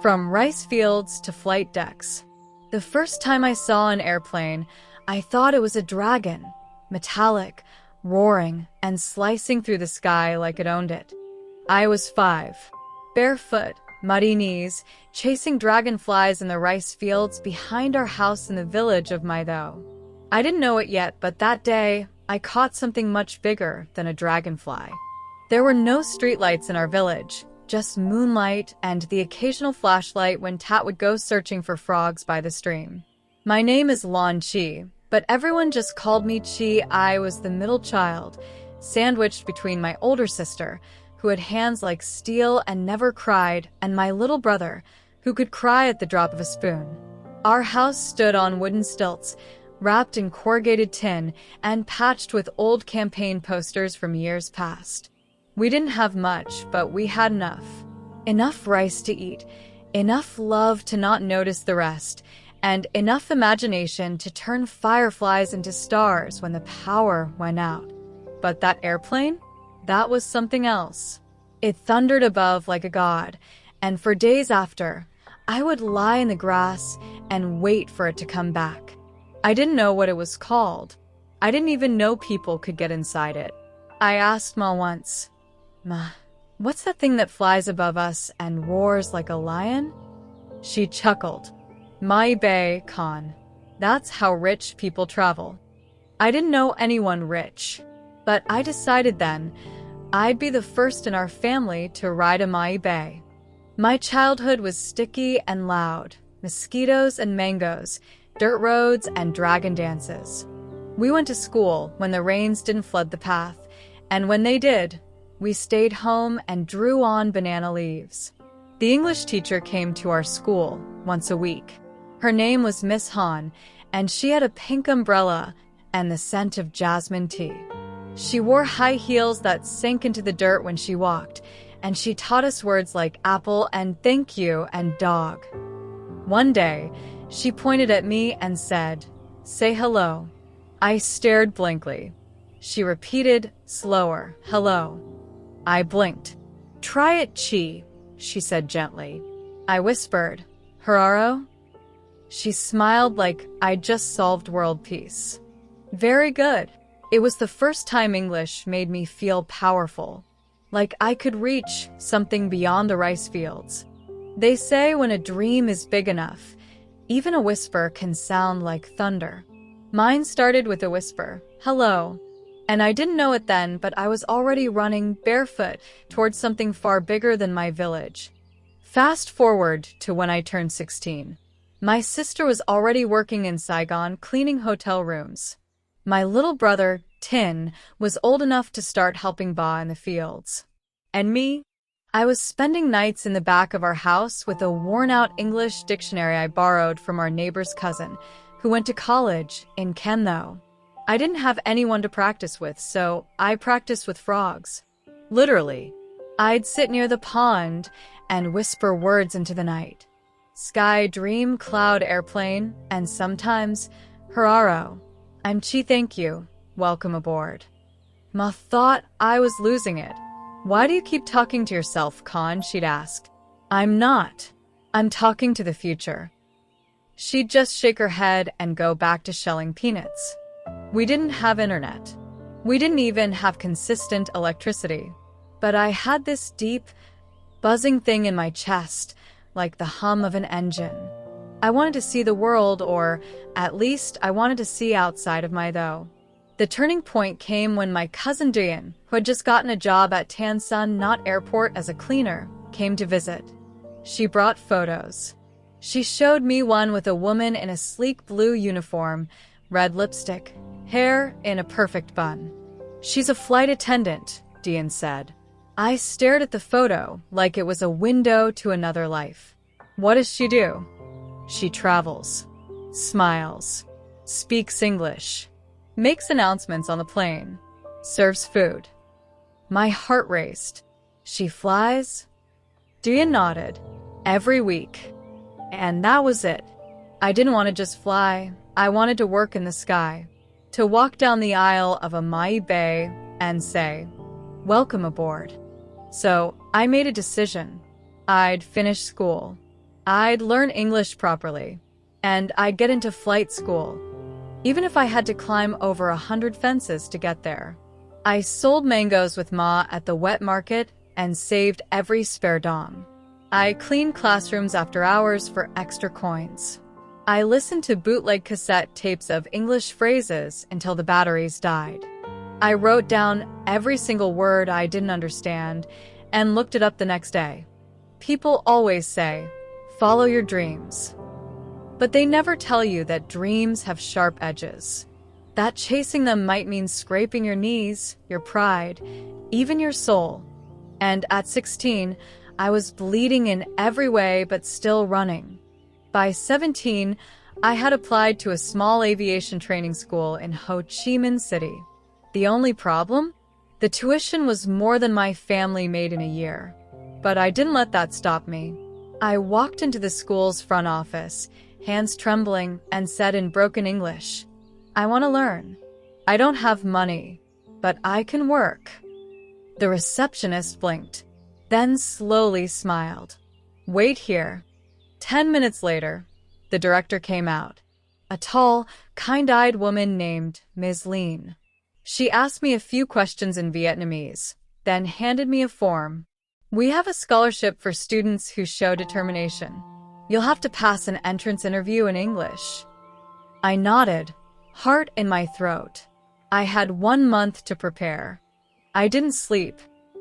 From rice fields to flight decks. The first time I saw an airplane, I thought it was a dragon, metallic, roaring, and slicing through the sky like it owned it. I was 5, barefoot, muddy knees, chasing dragonflies in the rice fields behind our house in the village of Maidho. I didn't know it yet, but that day, I caught something much bigger than a dragonfly. There were no streetlights in our village, just moonlight and the occasional flashlight when Tat would go searching for frogs by the stream. My name is Lon Chi, but everyone just called me Chi. I was the middle child, sandwiched between my older sister, who had hands like steel and never cried, and my little brother, who could cry at the drop of a spoon. Our house stood on wooden stilts, wrapped in corrugated tin and patched with old campaign posters from years past. We didn't have much, but we had enough. Enough rice to eat, enough love to not notice the rest, and enough imagination to turn fireflies into stars when the power went out. But that airplane? That was something else. It thundered above like a god, and for days after, I would lie in the grass and wait for it to come back. I didn't know what it was called. I didn't even know people could get inside it. I asked Ma once, "Ma, what's that thing that flies above us and roars like a lion?" She chuckled. "Mai Bay, Khan. That's how rich people travel." I didn't know anyone rich, but I decided then I'd be the first in our family to ride a Mai Bay. My childhood was sticky and loud, mosquitoes and mangoes, dirt roads and dragon dances. We went to school when the rains didn't flood the path, and when they did, we stayed home and drew on banana leaves. The English teacher came to our school once a week. Her name was Miss Han, and she had a pink umbrella and the scent of jasmine tea. She wore high heels that sank into the dirt when she walked, and she taught us words like apple and thank you and dog. One day, she pointed at me and said, "Say hello." I stared blankly. She repeated, slower, "Hello." I blinked. "Try it, Chi," she said gently. I whispered, "Hararo?" She smiled like I'd just solved world peace. Very good. It was the first time English made me feel powerful, like I could reach something beyond the rice fields. They say when a dream is big enough, even a whisper can sound like thunder. Mine started with a whisper, "Hello." And I didn't know it then, but I was already running barefoot towards something far bigger than my village. Fast forward to when I turned 16. My sister was already working in Saigon cleaning hotel rooms. My little brother, Tin, was old enough to start helping Ba in the fields. And me? I was spending nights in the back of our house with a worn-out English dictionary I borrowed from our neighbor's cousin, who went to college in Kentho. I didn't have anyone to practice with, so I practiced with frogs. Literally. I'd sit near the pond and whisper words into the night. Sky, dream, cloud, airplane, and sometimes, Hararo. I'm Chi, thank you. Welcome aboard. Ma thought I was losing it. "Why do you keep talking to yourself, Khan?" she'd ask. "I'm not. I'm talking to the future." She'd just shake her head and go back to shelling peanuts. We didn't have internet. We didn't even have consistent electricity. But I had this deep, buzzing thing in my chest, like the hum of an engine. I wanted to see the world, or at least I wanted to see outside of Maidho. The turning point came when my cousin Dian, who had just gotten a job at Tan Son Not Airport as a cleaner, came to visit. She brought photos. She showed me one with a woman in a sleek blue uniform, red lipstick, hair in a perfect bun. "She's a flight attendant," Dian said. I stared at the photo like it was a window to another life. What does she do? She travels, smiles, speaks English, makes announcements on the plane, serves food. My heart raced. She flies? Dian nodded. Every week. And that was it. I didn't want to just fly. I wanted to work in the sky. To walk down the aisle of a Mai Bay and say, "Welcome aboard." So I made a decision. I'd finish school. I'd learn English properly, and I'd get into flight school, even if I had to climb over 100 fences to get there. I sold mangoes with Ma at the wet market and saved every spare dong. I cleaned classrooms after hours for extra coins. I listened to bootleg cassette tapes of English phrases until the batteries died. I wrote down every single word I didn't understand and looked it up the next day. People always say, follow your dreams. But they never tell you that dreams have sharp edges. That chasing them might mean scraping your knees, your pride, even your soul. And at 16, I was bleeding in every way but still running. By 17, I had applied to a small aviation training school in Ho Chi Minh City. The only problem? The tuition was more than my family made in a year. But I didn't let that stop me. I walked into the school's front office, hands trembling, and said in broken English, I want to learn. I don't have money, but I can work. The receptionist blinked, then slowly smiled. Wait here. 10 minutes later, the director came out. A tall, kind-eyed woman named Ms. Lean. She asked me a few questions in Vietnamese, then handed me a form. We have a scholarship for students who show determination. You'll have to pass an entrance interview in English. I nodded, heart in my throat. I had 1 month to prepare. I didn't sleep.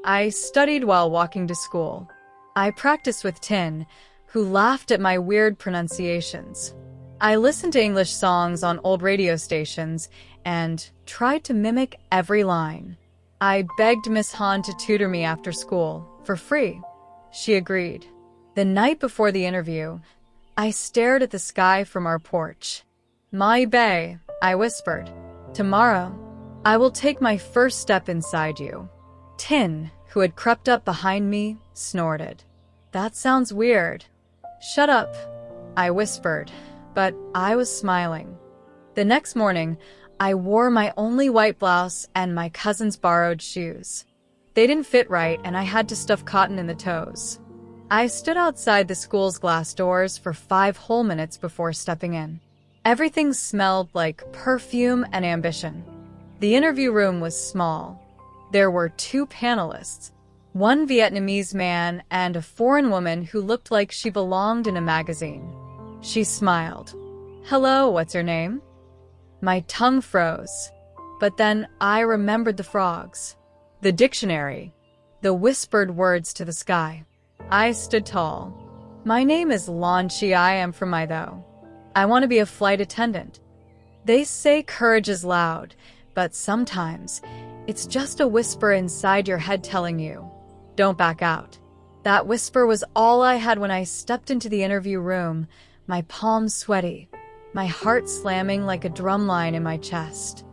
I studied while walking to school. I practiced with Tin, who laughed at my weird pronunciations. I listened to English songs on old radio stations and tried to mimic every line. I begged Miss Han to tutor me after school, for free. She agreed. The night before the interview, I stared at the sky from our porch. Mai Bay, I whispered. Tomorrow, I will take my first step inside you. Tin, who had crept up behind me, snorted. That sounds weird. Shut up, I whispered, but I was smiling. The next morning, I wore my only white blouse and my cousin's borrowed shoes. They didn't fit right, and I had to stuff cotton in the toes. I stood outside the school's glass doors for 5 whole minutes before stepping in. Everything smelled like perfume and ambition. The interview room was small. There were 2 panelists, one Vietnamese man and a foreign woman who looked like she belonged in a magazine. She smiled. Hello, what's your name? My tongue froze. But then I remembered the frogs. The dictionary. The whispered words to the sky. I stood tall. My name is Lan Chi. I am from Idaho. I want to be a flight attendant. They say courage is loud, but sometimes it's just a whisper inside your head telling you, don't back out. That whisper was all I had when I stepped into the interview room, my palms sweaty, my heart slamming like a drumline in my chest.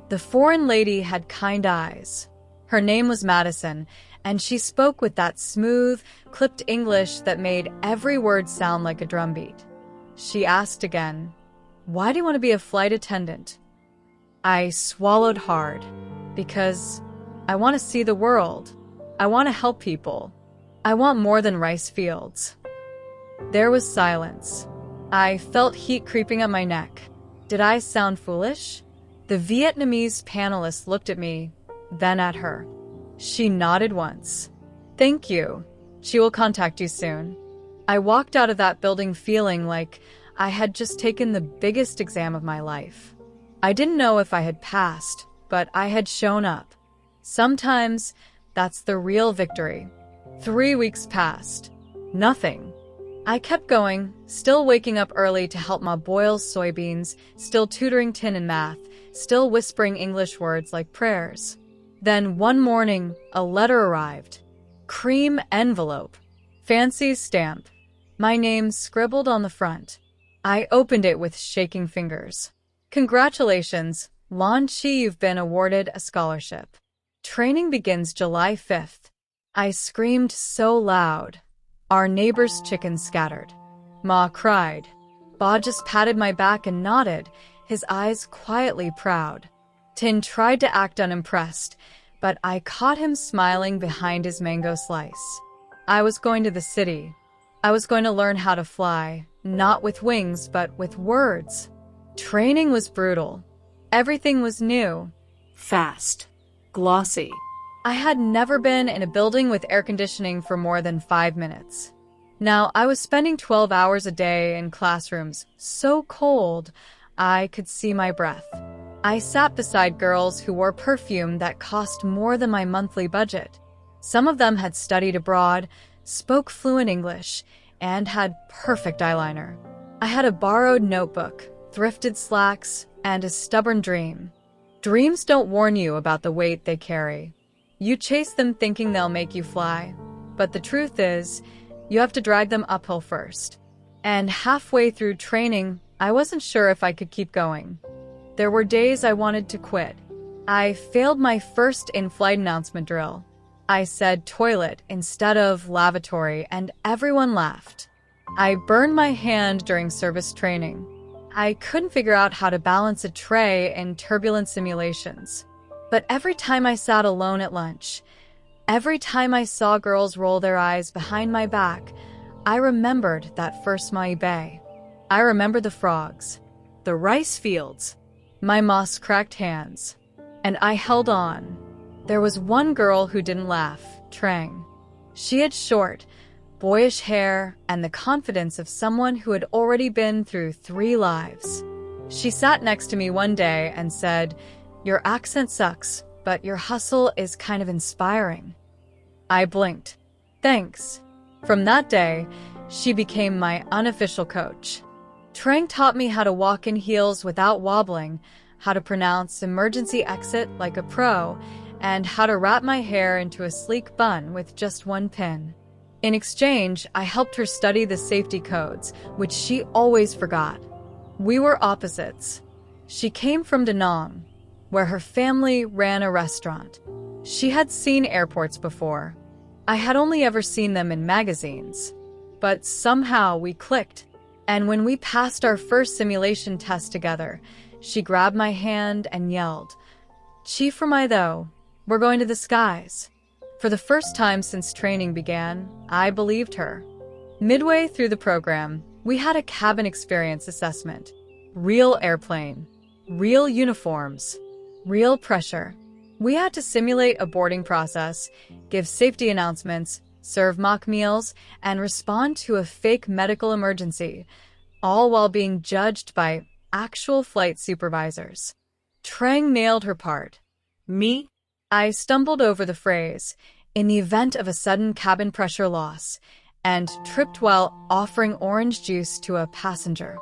The foreign lady had kind eyes. Her name was Madison, and she spoke with that smooth, clipped English that made every word sound like a drumbeat. She asked again, why do you want to be a flight attendant? I swallowed hard, because I want to see the world. I want to help people. I want more than rice fields. There was silence. I felt heat creeping up my neck. Did I sound foolish? The Vietnamese panelist looked at me, then at her. She nodded once. Thank you. She will contact you soon. I walked out of that building feeling like I had just taken the biggest exam of my life. I didn't know if I had passed, but I had shown up. Sometimes that's the real victory. 3 weeks passed. Nothing. I kept going, still waking up early to help Ma boil soybeans, still tutoring Tin in math, still whispering English words like prayers. Then one morning, a letter arrived. Cream envelope. Fancy stamp. My name scribbled on the front. I opened it with shaking fingers. Congratulations, Lan Chi, you've been awarded a scholarship. Training begins July 5th. I screamed so loud. Our neighbor's chickens scattered. Ma cried. Ba just patted my back and nodded, his eyes quietly proud. Tin tried to act unimpressed, but I caught him smiling behind his mango slice. I was going to the city. I was going to learn how to fly, not with wings, but with words. Training was brutal. Everything was new. Fast. Glossy. I had never been in a building with air conditioning for more than 5 minutes. Now, I was spending 12 hours a day in classrooms, so cold, I could see my breath. I sat beside girls who wore perfume that cost more than my monthly budget. Some of them had studied abroad, spoke fluent English, and had perfect eyeliner. I had a borrowed notebook, thrifted slacks, and a stubborn dream. Dreams don't warn you about the weight they carry. You chase them thinking they'll make you fly. But the truth is, you have to drag them uphill first. And halfway through training, I wasn't sure if I could keep going. There were days I wanted to quit. I failed my first in-flight announcement drill. I said toilet instead of lavatory, and everyone laughed. I burned my hand during service training. I couldn't figure out how to balance a tray in turbulent simulations. But every time I sat alone at lunch, every time I saw girls roll their eyes behind my back, I remembered that first Maui Bay. I remembered the frogs, the rice fields, my moss-cracked hands. And I held on. There was one girl who didn't laugh, Trang. She had short, boyish hair and the confidence of someone who had already been through 3 lives. She sat next to me one day and said, "Your accent sucks, but your hustle is kind of inspiring." I blinked. Thanks. From that day, she became my unofficial coach. Trang taught me how to walk in heels without wobbling, how to pronounce emergency exit like a pro, and how to wrap my hair into a sleek bun with just 1 pin. In exchange, I helped her study the safety codes, which she always forgot. We were opposites. She came from Da Nang, where her family ran a restaurant. She had seen airports before. I had only ever seen them in magazines. But somehow we clicked. And when we passed our first simulation test together, she grabbed my hand and yelled, "Chief for my though, we're going to the skies." For the first time since training began, I believed her. Midway through the program, we had a cabin experience assessment. Real airplane, real uniforms, real pressure. We had to simulate a boarding process, give safety announcements, serve mock meals, and respond to a fake medical emergency, all while being judged by actual flight supervisors. Trang nailed her part. Me? I stumbled over the phrase, "in the event of a sudden cabin pressure loss," and tripped while offering orange juice to a passenger.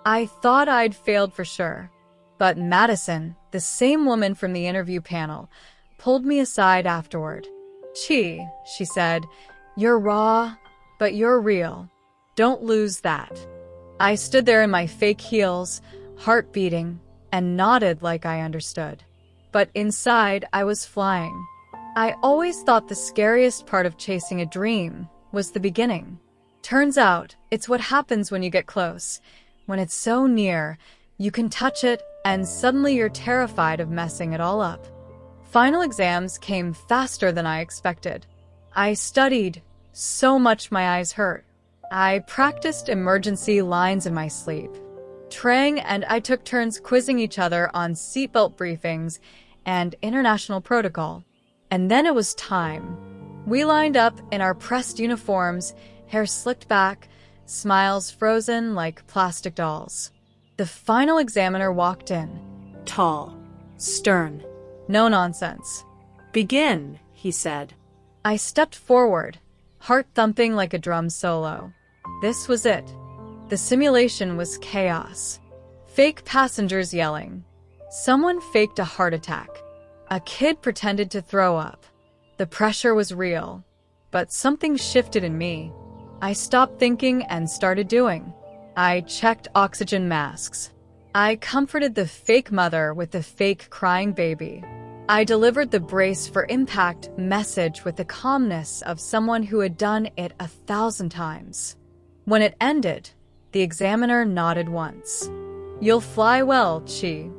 I thought I'd failed for sure. But Madison, the same woman from the interview panel, pulled me aside afterward. "Chi," she said, "you're raw, but you're real. Don't lose that." I stood there in my fake heels, heart beating, and nodded like I understood. But inside, I was flying. I always thought the scariest part of chasing a dream was the beginning. Turns out, it's what happens when you get close. When it's so near, you can touch it, and suddenly you're terrified of messing it all up. Final exams came faster than I expected. I studied so much my eyes hurt. I practiced emergency lines in my sleep. Trang and I took turns quizzing each other on seatbelt briefings and international protocol. And then it was time. We lined up in our pressed uniforms, hair slicked back, smiles frozen like plastic dolls. The final examiner walked in. Tall. Stern. No nonsense. "Begin," he said. I stepped forward, heart thumping like a drum solo. This was it. The simulation was chaos. Fake passengers yelling. Someone faked a heart attack. A kid pretended to throw up. The pressure was real. But something shifted in me. I stopped thinking and started doing. I checked oxygen masks. I comforted the fake mother with the fake crying baby. I delivered the brace for impact message with the calmness of someone who had done it 1,000 times. When it ended, the examiner nodded once. "You'll fly well, Chi."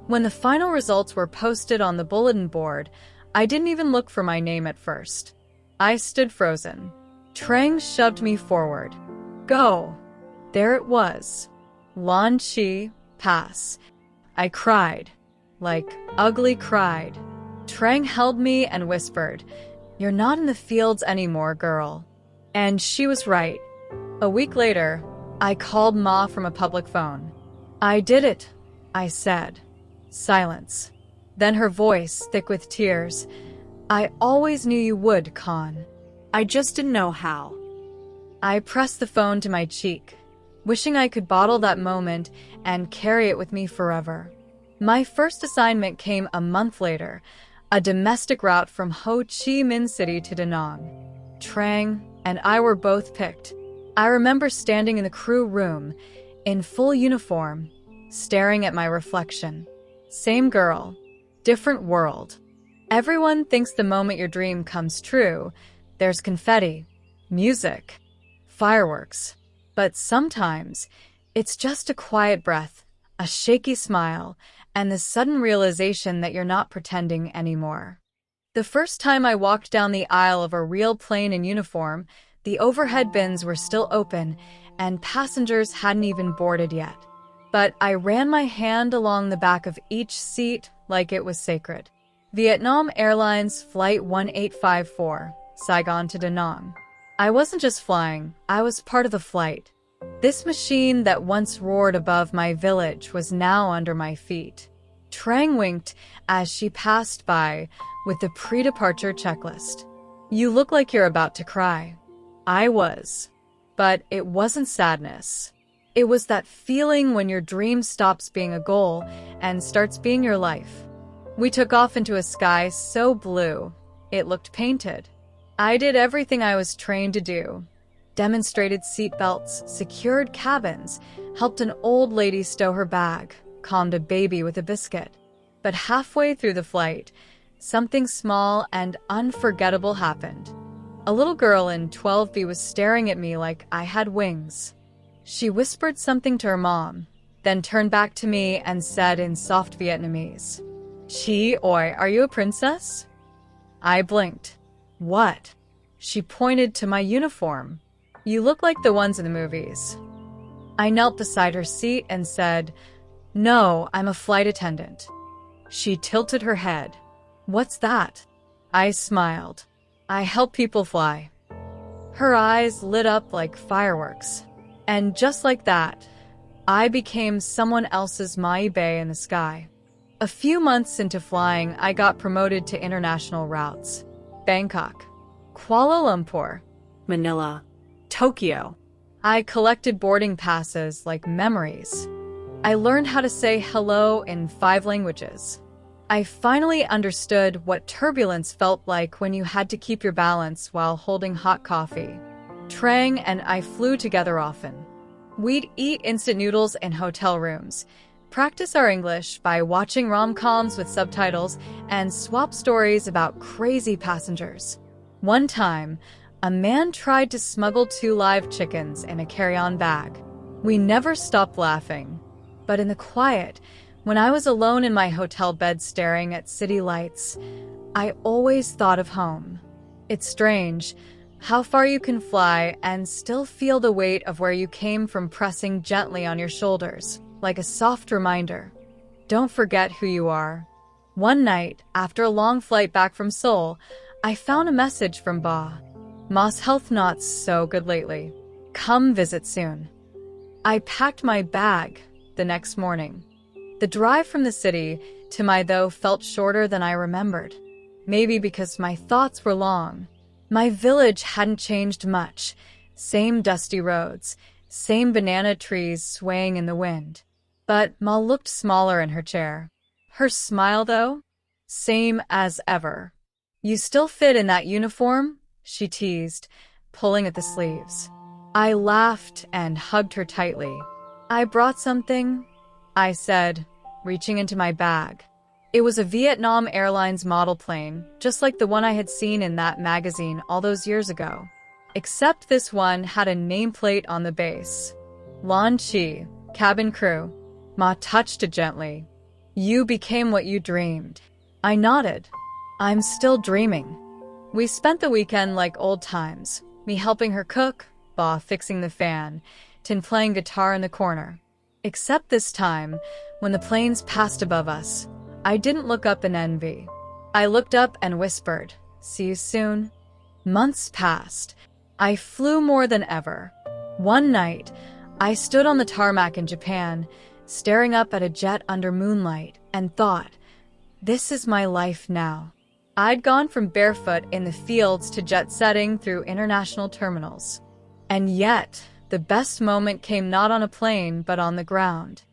When the final results were posted on the bulletin board, I didn't even look for my name at first. I stood frozen. Trang shoved me forward. Go. There it was. Lan Chi Pass. I cried. Like, ugly cried. Trang held me and whispered, "You're not in the fields anymore, girl." And she was right. A week later, I called Ma from a public phone. "I did it," I said. Silence. Then her voice, thick with tears. "I always knew you would, Khan." I just didn't know how. I pressed the phone to my cheek, wishing I could bottle that moment and carry it with me forever. My first assignment came a month later, a domestic route from Ho Chi Minh City to Da Nang. Trang and I were both picked. I remember standing in the crew room, in full uniform, staring at my reflection. Same girl, different world. Everyone thinks the moment your dream comes true, there's confetti, music, fireworks. But sometimes, it's just a quiet breath, a shaky smile, and the sudden realization that you're not pretending anymore. The first time I walked down the aisle of a real plane in uniform, the overhead bins were still open, and passengers hadn't even boarded yet. But I ran my hand along the back of each seat like it was sacred. Vietnam Airlines Flight 1854, Saigon to Da Nang. I wasn't just flying, I was part of the flight. This machine that once roared above my village was now under my feet. Trang winked as she passed by with the pre-departure checklist. "You look like you're about to cry." I was. But it wasn't sadness. It was that feeling when your dream stops being a goal and starts being your life. We took off into a sky so blue, it looked painted. I did everything I was trained to do. Demonstrated seatbelts, secured cabins, helped an old lady stow her bag, calmed a baby with a biscuit. But halfway through the flight, something small and unforgettable happened. A little girl in 12B was staring at me like I had wings. She whispered something to her mom, then turned back to me and said in soft Vietnamese, "Chi oi, are you a princess?" I blinked. "What?" She pointed to my uniform. "You look like the ones in the movies." I knelt beside her seat and said, "No, I'm a flight attendant." She tilted her head. "What's that?" I smiled. "I help people fly." Her eyes lit up like fireworks. And just like that, I became someone else's Mai Bay in the sky. A few months into flying, I got promoted to international routes. Bangkok, Kuala Lumpur, Manila, Tokyo. I collected boarding passes like memories. I learned how to say hello in 5 languages. I finally understood what turbulence felt like when you had to keep your balance while holding hot coffee. Trang and I flew together often. We'd eat instant noodles in hotel rooms, practice our English by watching rom-coms with subtitles, and swap stories about crazy passengers. One time, a man tried to smuggle 2 live chickens in a carry-on bag. We never stopped laughing. But in the quiet, when I was alone in my hotel bed staring at city lights, I always thought of home. It's strange how far you can fly and still feel the weight of where you came from pressing gently on your shoulders, like a soft reminder. Don't forget who you are. One night, after a long flight back from Seoul, I found a message from Ba. "Ma's health not so good lately. Come visit soon." I packed my bag the next morning. The drive from the city to my though felt shorter than I remembered. Maybe because my thoughts were long. My village hadn't changed much. Same dusty roads, same banana trees swaying in the wind. But Ma looked smaller in her chair. Her smile, though, same as ever. "You still fit in that uniform?" she teased, pulling at the sleeves. I laughed and hugged her tightly. "I brought something," I said, reaching into my bag. It was a Vietnam Airlines model plane, just like the one I had seen in that magazine all those years ago. Except this one had a nameplate on the base. Lan Chi, cabin crew. Ma touched it gently. "You became what you dreamed." I nodded. "I'm still dreaming." We spent the weekend like old times. Me helping her cook, Ba fixing the fan, Tin playing guitar in the corner. Except this time, when the planes passed above us, I didn't look up in envy. I looked up and whispered, "See you soon." Months passed. I flew more than ever. One night, I stood on the tarmac in Japan, staring up at a jet under moonlight, and thought, this is my life now. I'd gone from barefoot in the fields to jet setting through international terminals. And yet, the best moment came not on a plane, but on the ground.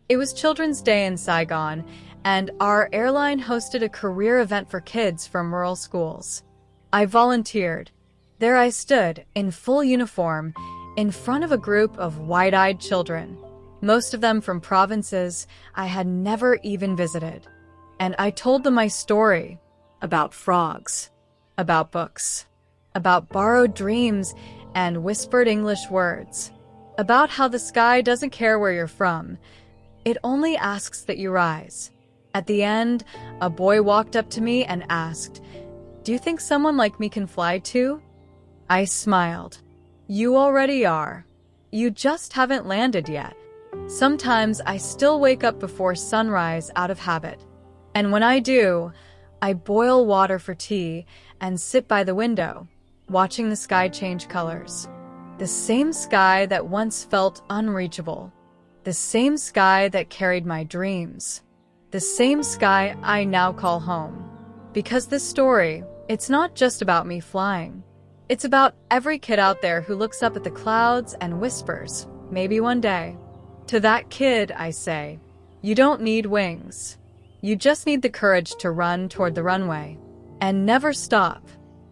It was Children's Day in Saigon, and our airline hosted a career event for kids from rural schools. I volunteered. There I stood, in full uniform, in front of a group of wide-eyed children, most of them from provinces I had never even visited. And I told them my story About frogs. about books, about borrowed dreams and whispered English words, about how the sky doesn't care where you're from. It only asks that you rise. At the end, a boy walked up to me and asked, "Do you think someone like me can fly too?" I smiled. "You already are. You just haven't landed yet." Sometimes I still wake up before sunrise out of habit. And when I do, I boil water for tea and sit by the window, watching the sky change colors. The same sky that once felt unreachable. The same sky that carried my dreams. The same sky I now call home. Because this story, it's not just about me flying. It's about every kid out there who looks up at the clouds and whispers, maybe one day. To that kid, I say, you don't need wings. You just need the courage to run toward the runway. And never stop.